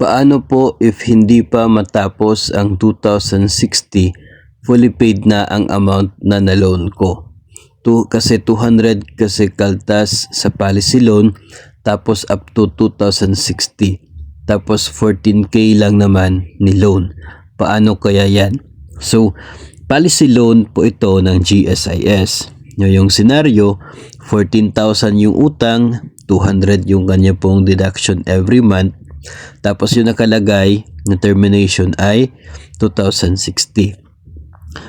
Paano po if hindi pa matapos ang 2060, fully paid na ang amount na na-loan ko? Kasi 200 kasi kaltas sa policy loan, tapos up to 2060. Tapos 14K lang naman ni loan. Paano kaya yan? So, policy loan po ito ng GSIS. Yung senaryo, 14,000 yung utang, 200 yung kanya pong deduction every month. Tapos yung nakalagay na termination ay 2060.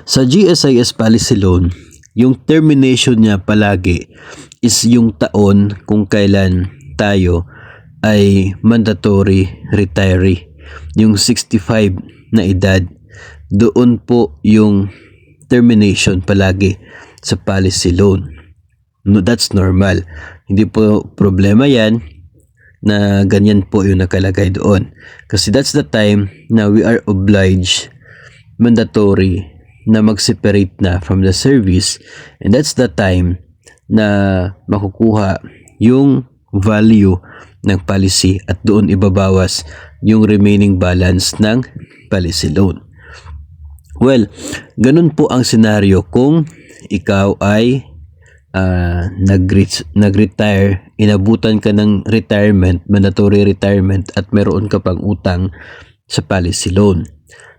Sa GSIS policy loan, yung termination niya palagi is yung taon kung kailan tayo ay mandatory retiree. Yung 65 na edad, doon po yung termination palagi sa policy loan. No, that's normal. Hindi po problema yan na ganyan po yung nakalagay doon. Kasi that's the time na we are obliged, mandatory, na mag-separate na from the service, and that's the time na makukuha yung value ng policy at doon ibabawas yung remaining balance ng policy loan. Well, ganun po ang senaryo kung ikaw ay nag-retire, inabutan ka ng retirement, mandatory retirement, at meron ka pang utang sa policy loan.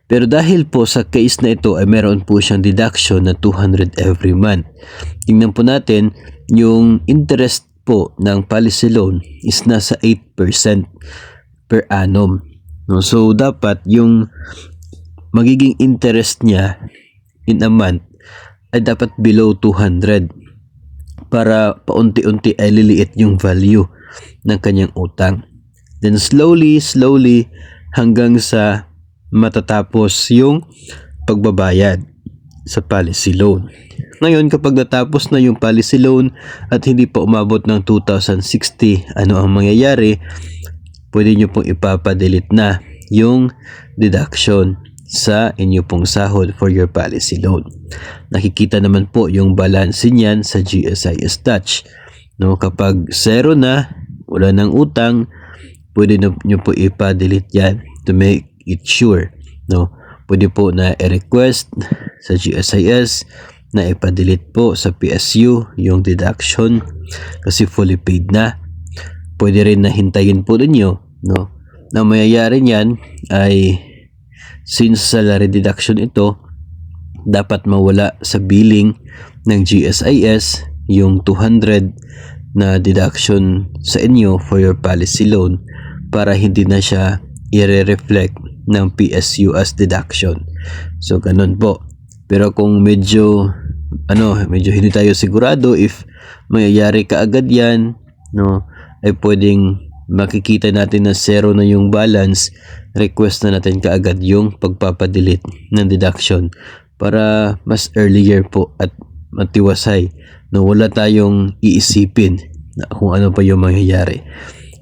Pero dahil po sa case na ito ay meron po siyang deduction na 200 every month. Tingnan po natin, yung interest po ng policy loan is nasa 8% per annum. No? So dapat yung magiging interest niya in a month ay dapat below 200 para paunti-unti ay liliit yung value ng kanyang utang. Then slowly hanggang sa matatapos yung pagbabayad sa policy loan. Ngayon, kapag natapos na yung policy loan at hindi pa umabot ng 2060, ano ang mangyayari? Pwede nyo pong ipapadelete na yung deduction sa inyo pong sahod for your policy loan. Nakikita naman po yung balance niyan sa GSIS Touch. No, kapag zero na, wala ng utang, pwede nyo po ipa-delete yan to make it sure. No, pwede po na i-request sa GSIS na ipa-delete po sa PSU yung deduction kasi fully paid na. Pwede rin na hintayin po ninyo, no, na mayayari niyan ay since salary deduction ito, dapat mawala sa billing ng GSIS yung 200 na deduction sa inyo for your policy loan para hindi na siya i-reflect ng PSU as deduction. So ganun po. Pero kung medyo hindi tayo sigurado if mayayari kaagad yan, no, ay pwedeng makikita natin na zero na yung balance, request na natin kaagad yung pagpapadelete ng deduction para mas earlier po at matiwasay na wala tayong iisipin na kung ano pa yung mangyayari.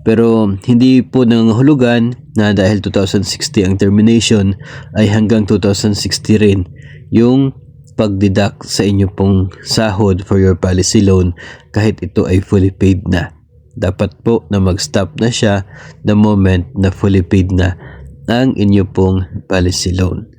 Pero hindi po nangahulugan na dahil 2060 ang termination ay hanggang 2060 rin yung pag-deduct sa inyo pong sahod for your policy loan kahit ito ay fully paid na. Dapat po na mag-stop na siya the moment na fully paid na ang inyo pong policy loan.